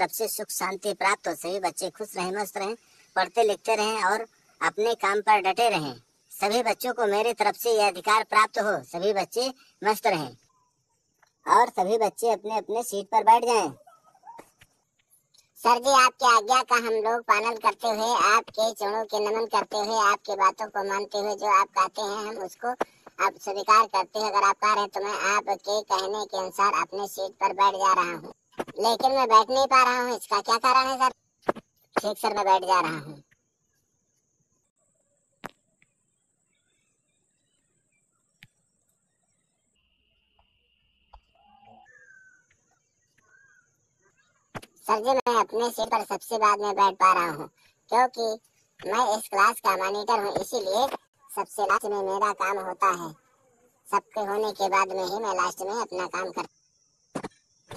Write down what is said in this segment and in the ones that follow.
तरफ से सुख शांति प्राप्त हो, सभी बच्चे खुश रहें, मस्त रहें, पढ़ते लिखते रहें और अपने काम पर डटे रहें। सभी बच्चों को मेरी तरफ से यह अधिकार प्राप्त हो, सभी बच्चे मस्त रहें और सभी बच्चे अपने अपने सीट पर बैठ जाएं। सर जी, आपकी आज्ञा का हम लोग पालन करते हुए, आपके चरणों के नमन करते हुए, आपकी बातों को मानते हुए जो आप कहते हैं हम उसको आप स्वीकार करते हैं। अगर आप कह रहे हैं तो मैं आपके कहने के अनुसार अपने सीट पर बैठ जा रहा हूँ, लेकिन मैं बैठ नहीं पा रहा हूँ। इसका क्या कारण है सर? ठीक सर, मैं बैठ जा रहा हूँ। सर जी, मैं अपने सीट पर सबसे बाद में बैठ पा रहा हूँ, क्योंकि मैं इस क्लास का मॉनिटर हूँ, इसीलिए सबसे लास्ट में मेरा काम होता है। सबके होने के बाद में ही मैं लास्ट में अपना काम करता।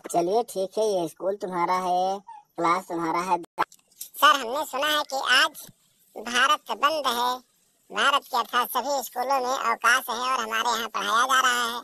चलिए ठीक है, ये स्कूल तुम्हारा है, क्लास तुम्हारा है। सर, हमने सुना है कि आज भारत बंद है। भारत के अर्थात सभी स्कूलों में अवकाश है और हमारे यहाँ पढ़ाया जा रहा है।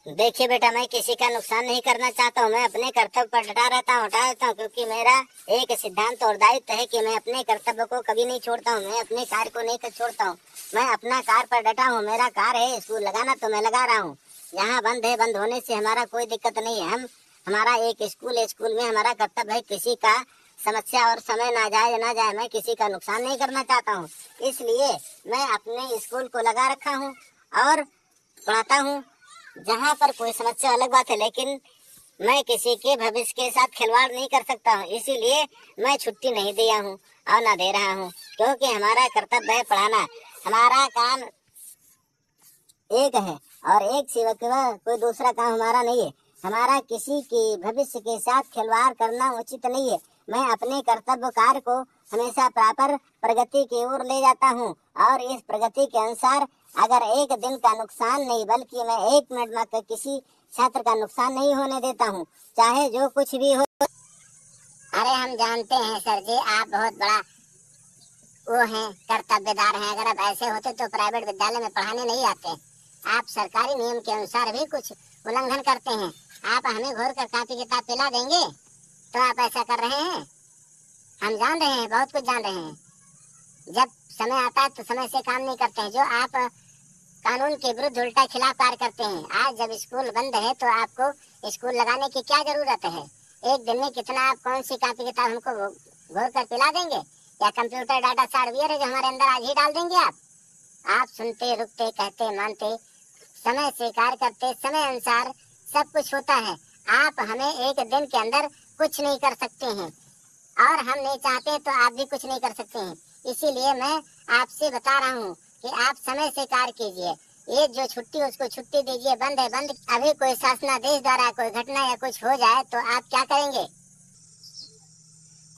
देखिए बेटा, मैं किसी का नुकसान नहीं करना चाहता हूँ। मैं अपने कर्तव्य पर डटा रहता हूँ, क्योंकि मेरा एक सिद्धांत और दायित्व है कि मैं अपने कर्तव्य को कभी नहीं छोड़ता हूँ। मैं अपने कार्य को नहीं छोड़ता हूँ। मैं अपना कार्य पर डटा हूँ। मेरा कार्य है स्कूल लगाना, तो मैं लगा रहा हूँ। यहाँ बंद है, बंद होने से हमारा कोई दिक्कत नहीं है। हमारा एक स्कूल है, स्कूल में हमारा कर्तव्य है किसी का समस्या और समय ना जाए। मैं किसी का नुकसान नहीं करना चाहता हूँ, इसलिए मैं अपने स्कूल को लगा रखा हूँ और पढ़ाता हूँ। जहाँ पर कोई समस्या अलग बात है, लेकिन मैं किसी के भविष्य के साथ खिलवाड़ नहीं कर सकता हूँ, इसीलिए मैं छुट्टी नहीं दिया हूँ और ना दे रहा हूँ, क्योंकि हमारा कर्तव्य है पढ़ाना। हमारा काम एक है और एक सिवा कोई दूसरा काम हमारा नहीं है। हमारा किसी के भविष्य के साथ खिलवाड़ करना उचित नहीं है। मैं अपने कर्तव्य कार्य को हमेशा प्रॉपर प्रगति की ओर ले जाता हूँ और इस प्रगति के अनुसार अगर एक दिन का नुकसान नहीं, बल्कि मैं 1 मिनट में किसी छात्र का नुकसान नहीं होने देता हूँ, चाहे जो कुछ भी हो। अरे हम जानते हैं सर जी, आप बहुत बड़ा वो हैं, कर्तव्यदार हैं। अगर आप ऐसे होते तो प्राइवेट विद्यालय में पढ़ाने नहीं आते। आप सरकारी नियम के अनुसार भी कुछ उल्लंघन करते हैं। आप हमें घोर कर कापी किताब पिला देंगे तो आप ऐसा कर रहे हैं? हम जान रहे हैं, बहुत कुछ जान रहे हैं। जब समय आता है तो समय से काम नहीं करते हैं। जो आप कानून के विरुद्ध उल्टा खिलाफ कार्य करते हैं। आज जब स्कूल बंद है तो आपको स्कूल लगाने की क्या जरूरत है? एक दिन में कितना आप कौन सी कापी किताब हमको घोर कर पिला देंगे? या कंप्यूटर डाटा सॉफ्टवेयर है जो हमारे अंदर आज ही डाल देंगे आप सुनते, रुकते, कहते, मानते, समय से कार्य करते, समय अनुसार सब कुछ होता है। आप हमें एक दिन के अंदर कुछ नहीं कर सकते हैं और हम नहीं चाहते तो आप भी कुछ नहीं कर सकते हैं। इसीलिए मैं आपसे बता रहा हूँ कि आप समय से कार्य कीजिए। ये जो छुट्टी उसको छुट्टी दीजिए। बंद है बंद। अभी कोई शासनादेश द्वारा कोई घटना या कुछ हो जाए तो आप क्या करेंगे?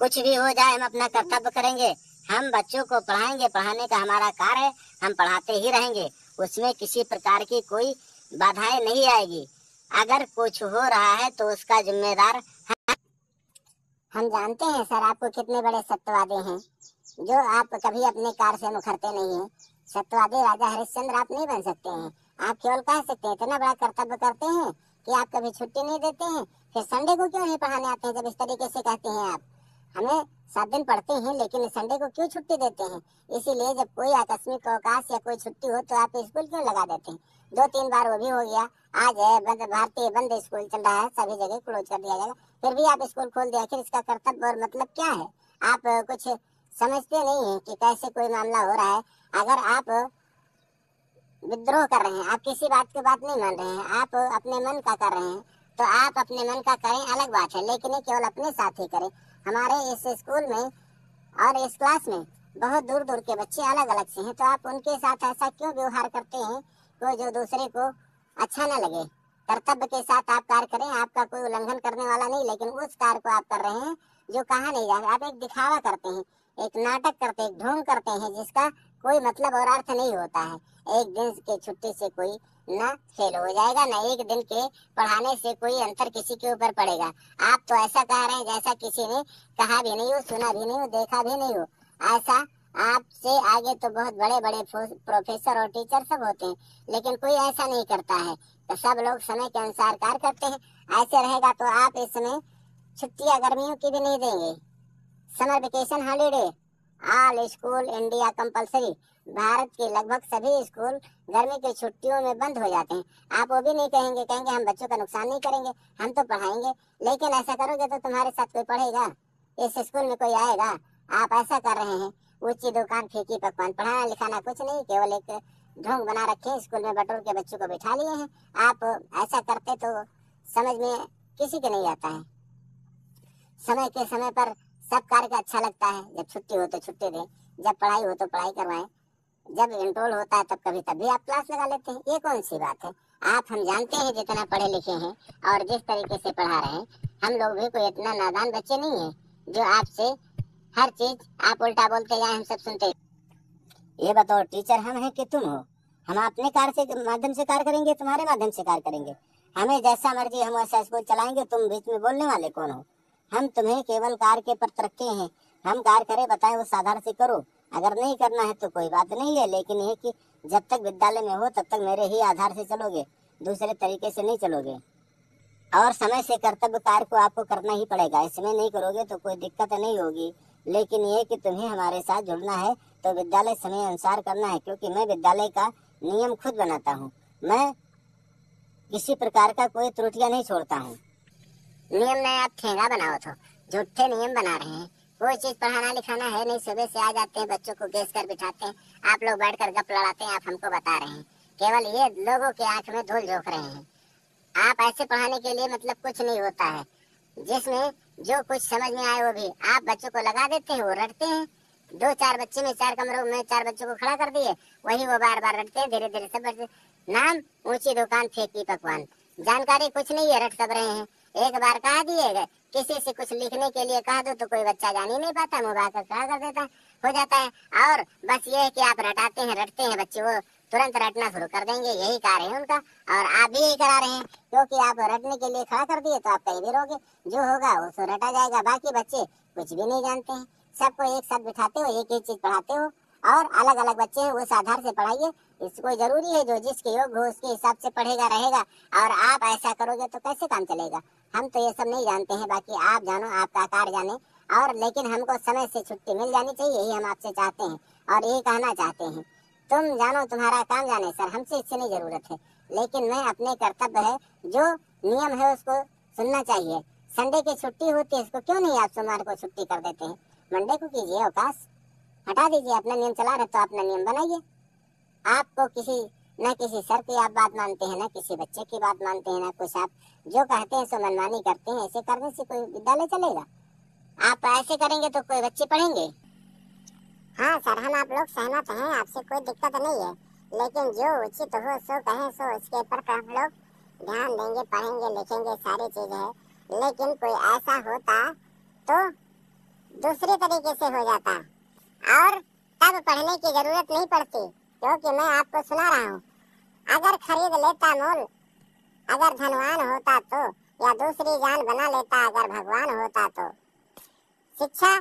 कुछ भी हो जाए, हम अपना कर्तव्य करेंगे। हम बच्चों को पढ़ाएंगे, पढ़ाने का हमारा कार्य है, हम पढ़ाते ही रहेंगे। उसमें किसी प्रकार की कोई बाधाएं नहीं आएगी। अगर कुछ हो रहा है तो उसका जिम्मेदार हम जानते हैं सर, आपको कितने बड़े सत्यवादी हैं, जो आप कभी अपने कार्य से मुखरते नहीं हैं। सत्यवादी राजा हरिश्चंद्र आप नहीं बन सकते हैं। आप केवल कह सकते हैं, इतना बड़ा कर्तव्य करते हैं कि आप कभी छुट्टी नहीं देते हैं। फिर संडे को क्यों नहीं पढ़ाने आते हैं? जब इस तरीके से कहते हैं आप, हमें 7 दिन पढ़ते हैं लेकिन संडे को क्यों छुट्टी देते हैं? इसीलिए जब कोई आकस्मिक अवकाश या कोई छुट्टी हो तो आप स्कूल क्यों लगा देते हैं? 2-3 बार वो भी हो गया। आज है भारतीय बंद स्कूल चल रहा है, सभी जगह क्लोज कर दिया जाएगा, फिर भी आप स्कूल खोल दिया। आखिर इसका कर्तव्य और मतलब क्या है? आप कुछ समझते नहीं हैं कि कैसे कोई मामला हो रहा है। अगर आप विद्रोह कर रहे हैं, आप किसी बात की बात नहीं मान रहे हैं, आप अपने मन का कर रहे हैं, तो आप अपने मन का करें, अलग बात है, लेकिन ये केवल अपने साथ ही करें। हमारे इस स्कूल में और इस क्लास में बहुत दूर दूर के बच्चे अलग अलग से हैं, तो आप उनके साथ ऐसा क्यों व्यवहार करते हैं कोई जो दूसरे को अच्छा न लगे? कर्तव्य के साथ आप कार्य करें, आपका कोई उल्लंघन करने वाला नहीं, लेकिन उस कार्य को आप कर रहे हैं जो कहा नहीं जा रहा। आप एक दिखावा करते हैं, एक नाटक करते हैं, एक ढोंग करते हैं, जिसका कोई मतलब और अर्थ नहीं होता है। एक दिन की छुट्टी से कोई ना फेल हो जाएगा, ना एक दिन के पढ़ाने से कोई अंतर किसी के ऊपर पड़ेगा। आप तो ऐसा कह रहे हैं जैसा किसी ने कहा भी नहीं हो, सुना भी नहीं हो, देखा भी नहीं हो। ऐसा आपसे आगे तो बहुत बड़े बड़े प्रोफेसर और टीचर सब होते हैं, लेकिन कोई ऐसा नहीं करता है। तो सब लोग समय के अनुसार कार्य करते हैं। ऐसे रहेगा तो आप इसमें छुट्टियां गर्मियों की भी नहीं देंगे। Summer vacation holiday all school India compulsory. Bharat के लगभग सभी स्कूल गर्मी की छुट्टियों में बंद हो जाते हैं। आप वो भी नहीं कहेंगे, कहेंगे हम बच्चों का नुकसान नहीं करेंगे, हम तो पढ़ाएंगे। लेकिन ऐसा करोगे तो तुम्हारे साथ कोई पढ़ेगा, इस स्कूल में कोई आएगा? आप ऐसा कर रहे हैं, ऊंची दुकान फीकी पकवान, पढ़ाना लिखाना कुछ नहीं, केवल एक ढोंग बना रखे हैं, स्कूल में बटोर के बच्चों को बिठा लिए हैं। आप ऐसा करते तो समझ में किसी के नहीं आता है। समय के समय पर सब कार्य का अच्छा लगता है। जब छुट्टी हो तो छुट्टी दें, जब पढ़ाई हो तो पढ़ाई करवाएं, जब इंटरोल होता है तब भी आप क्लास लगा लेते हैं। ये कौन सी बात है? आप हम जानते हैं जितना पढ़े लिखे हैं और जिस तरीके से पढ़ा रहे हैं, हम लोग भी कोई इतना नादान बच्चे नहीं है जो आपसे हर चीज आप उल्टा बोलते जाए हम सब सुनते। ये बताओ टीचर हम हैं कि तुम हो? हम अपने कार्य से माध्यम से कार्य करेंगे, तुम्हारे माध्यम से कार्य करेंगे। हमें जैसा मर्जी हम वैसा स्कूल चलाएंगे, तुम बीच में बोलने वाले कौन हो? हम तुम्हें केवल कार्य के पर रखे हैं। हम कार्य करें बताएं उस आधार से करो, अगर नहीं करना है तो कोई बात नहीं है। लेकिन ये कि जब तक विद्यालय में हो तब तक मेरे ही आधार से चलोगे, दूसरे तरीके से नहीं चलोगे। और समय से कर्तव्य कार्य को आपको करना ही पड़ेगा। इसमें नहीं करोगे तो कोई दिक्कत नहीं होगी। लेकिन ये कि तुम्हें हमारे साथ जुड़ना है तो विद्यालय समय अनुसार करना है, क्योंकि मैं विद्यालय का नियम खुद बनाता हूँ। मैं किसी प्रकार का कोई त्रुटियां नहीं छोड़ता हूँ। नियम में आप ठेंगा बनाओ तो झूठे नियम बना रहे हैं। कोई चीज पढ़ाना लिखाना है नहीं, सुबह से आ जाते हैं, बच्चों को गेस कर बिठाते हैं, आप लोग बैठकर गप लड़ाते हैं, आप हमको बता रहे हैं। केवल ये लोगों के आंख में धूल झोंक रहे हैं। आप ऐसे पढ़ाने के लिए मतलब कुछ नहीं होता है, जिसमें जो कुछ समझ में आए वो भी आप बच्चों को लगा देते हैं, वो रटते हैं। 2-4 बच्चे में 4 कमरों में 4 बच्चों को खड़ा कर दिए, वही वो बार बार रटते हैं। धीरे धीरे सब बच्चे, नाम ऊंची दुकान फेंकी पकवान, जानकारी कुछ नहीं है, रट सब रहे हैं। एक बार कहा दिए गए, किसी से कुछ लिखने के लिए कह दो तो कोई बच्चा जान ही नहीं पाता, मुंह भाग कर खड़ा कर देता हो जाता है। और बस ये है कि आप रटाते हैं, रटते हैं, बच्चे वो तुरंत रटना शुरू कर देंगे। यही कार्य है उनका और आप भी यही करा रहे हैं, क्योंकि आप रटने के लिए खड़ा कर दिए तो आप कहीं भी रहोगे, जो होगा वो तो रटा जाएगा। बाकी बच्चे कुछ भी नहीं जानते हैं, सबको एक साथ बिठाते हो, एक एक चीज पढ़ाते हो और अलग अलग बच्चे हैं उस आधार से पढ़ाइए। इसको जरूरी है जो जिसके योग्य हो उसके हिसाब से पढ़ेगा रहेगा। और आप ऐसा करोगे तो कैसे काम चलेगा? हम तो ये सब नहीं जानते हैं, बाकी आप जानो, आपका कार्य जाने। और लेकिन हमको समय से छुट्टी मिल जानी चाहिए, यही हम आपसे चाहते हैं और यही कहना चाहते हैं। तुम जानो तुम्हारा काम जाने सर, हमसे इससे नहीं जरूरत है। लेकिन मैं अपने कर्तव्य है, जो नियम है उसको सुनना चाहिए। संडे की छुट्टी होती है, उसको क्यों नहीं आप सोमवार को छुट्टी कर देते हैं? मंडे को कीजिए अवकाश, हटा दीजिए। अपना नियम चला रहे तो अपना नियम बनाइए। आपको न किसी सर की आप बात मानते हैं, न किसी बच्चे की बात मानते हैं, न कुछ। आप जो कहते हैं सो मनमानी करते हैं। ऐसे करने से कोई विद्यालय चलेगा? आप ऐसे करेंगे तो कोई बच्चे पढ़ेंगे? हाँ सर, हम आप लोग सहमत हैं, आपसे कोई दिक्कत नहीं है। लेकिन जो उचित हो सो कहें, सो उसके ऊपर हम लोग ध्यान देंगे, पढ़ेंगे, लिखेंगे, सारी चीज है। लेकिन कोई ऐसा होता तो दूसरे तरीके से हो जाता और तब पढ़ने की जरूरत नहीं पड़ती। क्योंकि मैं आपको सुना रहा हूँ, अगर खरीद लेता मोल, अगर धनवान होता तो, या दूसरी जान बना लेता अगर भगवान होता तो। शिक्षा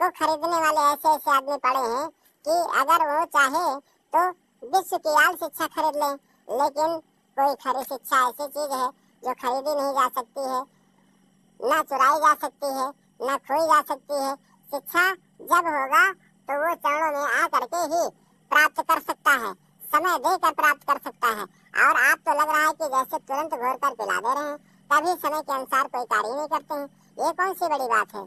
को खरीदने वाले ऐसे ऐसे आदमी पड़े हैं कि अगर वो चाहे तो विश्व की आल शिक्षा खरीद लें। लेकिन कोई खरी शिक्षा ऐसी चीज है जो खरीदी नहीं जा सकती है, न चुराई जा सकती है, न खोई जा सकती है। शिक्षा जब होगा तो वो चरणों में आ करके ही प्राप्त कर सकता है, समय देकर प्राप्त कर सकता है। और आप तो लग रहा है कि जैसे तुरंत घोर कर पिला दे रहे हैं, कभी समय के अनुसार कोई कार्य नहीं करते हैं। ये कौन सी बड़ी बात है?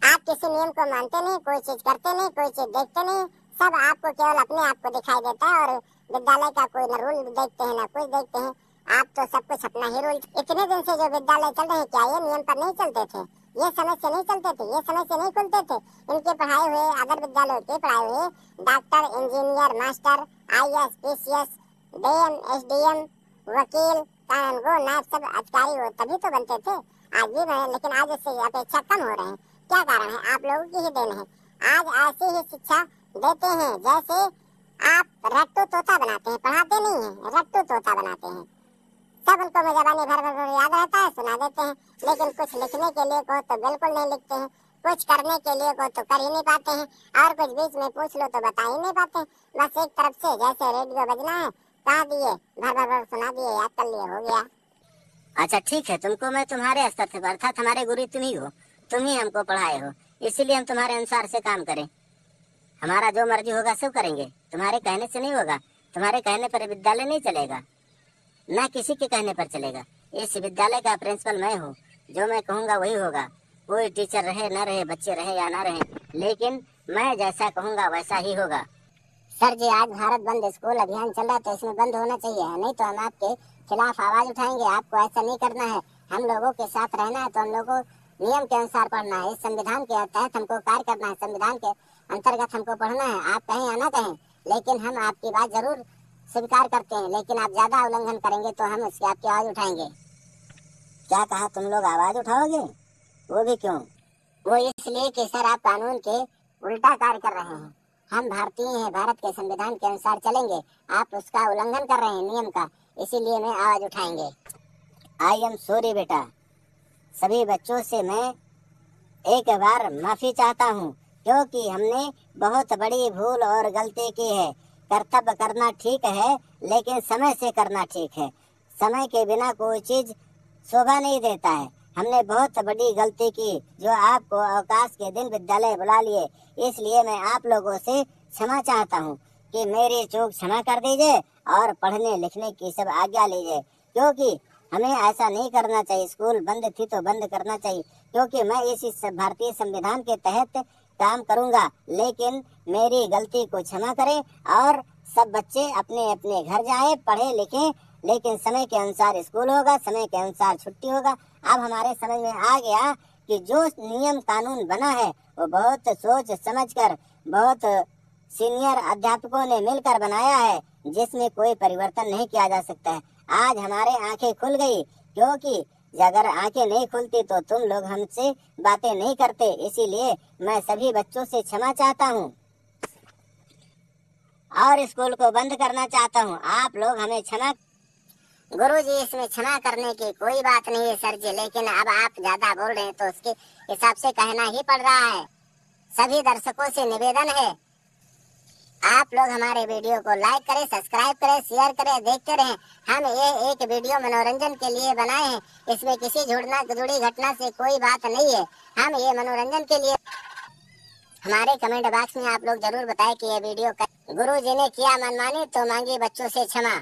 आप किसी नियम को मानते नहीं, कोई चीज करते नहीं, कोई चीज देखते नहीं, सब आपको केवल अपने आप को दिखाई देता है। और विद्यालय का कोई न रूल देखते हैं, न कुछ देखते हैं। आप तो सब कुछ अपना ही रूल। इतने दिन से जो विद्यालय चल रहे हैं, क्या ये नियम पर नहीं चलते थे? ये समय से नहीं चलते थे? ये समय से नहीं खुलते थे? इनके पढ़ाए हुए, अदर विद्यालयों के पढ़ाए हुए doctor, engineer, master, IAS, PCS, DM, SDM, वकील, कानूनगो, नायब, सब अधिकारी हो तभी तो बनते थे। आज भी बने, लेकिन आज इससे अपेक्षा कम हो रहे हैं। क्या कारण है? आप लोगों की ही देन है। आज ऐसी ही शिक्षा देते हैं जैसे आप रट्टू तोता बनाते हैं, पढ़ाते नहीं है, रट्टू तोता बनाते हैं। सब उनको में जबानी भर भर भर याद रहता है, सुना देते हैं। लेकिन कुछ लिखने के लिए कहो तो बिल्कुल नहीं लिखते हैं, कुछ करने के लिए कहो तो कर ही नहीं पाते हैं, और कुछ बीच में पूछ लो तो बता ही नहीं पाते। बस एक तरफ से जैसे रेडियो बजना है, कहा दिए, भर भर भर सुना दिए, याद कर लिए, हो गया। अच्छा ठीक है, तुमको मैं तुम्हारे स्तर से अर्थात हमारे गुरु तुम ही हो, तुम ही हमको पढ़ाए हो, इसीलिए हम तुम्हारे अनुसार से काम करें। हमारा जो मर्जी होगा सब करेंगे, तुम्हारे कहने से नहीं होगा। तुम्हारे कहने पर विद्यालय नहीं चलेगा, ना किसी के कहने पर चलेगा। इस विद्यालय का प्रिंसिपल मैं हूँ, जो मैं कहूँगा वही होगा। कोई टीचर रहे ना रहे, बच्चे रहे या ना रहे, लेकिन मैं जैसा कहूँगा वैसा ही होगा। सर जी, आज भारत बंद स्कूल अभियान चल रहा है, तो इसमें बंद होना चाहिए, नहीं तो हम आपके खिलाफ आवाज उठाएंगे। आपको ऐसा नहीं करना है, हम लोगों के साथ रहना है तो हम लोगों को नियम के अनुसार पढ़ना है। इस संविधान के तहत हमको कार्य करना है, संविधान के अंतर्गत हमको पढ़ना है। आप कहें या ना कहें, लेकिन हम आपकी बात जरूर स्वीकार करते हैं, लेकिन आप ज्यादा उल्लंघन करेंगे तो हम इसकी आपकी आवाज उठाएंगे। क्या कहा, तुम लोग आवाज उठाओगे? वो भी क्यों? वो इसलिए कि सर आप कानून के उल्टा कार्य कर रहे हैं। हम भारतीय हैं, भारत के संविधान के अनुसार चलेंगे, आप उसका उल्लंघन कर रहे हैं नियम का, इसीलिए मैं आवाज उठाएंगे। आई एम सॉरी बेटा, सभी बच्चों से मैं एक बार माफी चाहता हूँ, क्योंकि हमने बहुत बड़ी भूल और गलती की है। कर्तव्य करना ठीक है, लेकिन समय से करना ठीक है। समय के बिना कोई चीज शोभा नहीं देता है। हमने बहुत बड़ी गलती की, जो आपको अवकाश के दिन विद्यालय बुला लिए, इसलिए मैं आप लोगों से क्षमा चाहता हूँ कि मेरी चूक क्षमा कर दीजिए और पढ़ने लिखने की सब आज्ञा लीजिए, क्योंकि हमें ऐसा नहीं करना चाहिए। स्कूल बंद थी तो बंद करना चाहिए, क्योंकि मैं इस भारतीय संविधान के तहत काम करूंगा, लेकिन मेरी गलती को क्षमा करें और सब बच्चे अपने अपने घर जाएं, पढ़े लिखें, लेकिन समय के अनुसार स्कूल होगा, समय के अनुसार छुट्टी होगा। अब हमारे समझ में आ गया कि जो नियम कानून बना है वो बहुत सोच समझकर, बहुत सीनियर अध्यापकों ने मिलकर बनाया है, जिसमें कोई परिवर्तन नहीं किया जा सकता है। आज हमारे आंखें खुल गई, क्योंकि अगर आंखें नहीं खुलती तो तुम लोग हमसे बातें नहीं करते। इसीलिए मैं सभी बच्चों से क्षमा चाहता हूँ और स्कूल को बंद करना चाहता हूँ। आप लोग हमें क्षमा। गुरुजी, इसमें क्षमा करने की कोई बात नहीं है सर जी, लेकिन अब आप ज्यादा बोल रहे हैं तो उसके हिसाब से कहना ही पड़ रहा है। सभी दर्शकों से निवेदन है, आप लोग हमारे वीडियो को लाइक करें, सब्सक्राइब करें, शेयर करें, देखते रहें। हम ये एक वीडियो मनोरंजन के लिए बनाए हैं, इसमें किसी जुड़ी घटना से कोई बात नहीं है। हम ये मनोरंजन के लिए, हमारे कमेंट बॉक्स में आप लोग जरूर बताएं कि ये वीडियो गुरुजी ने किया मनमानी तो मांगी बच्चों से क्षमा।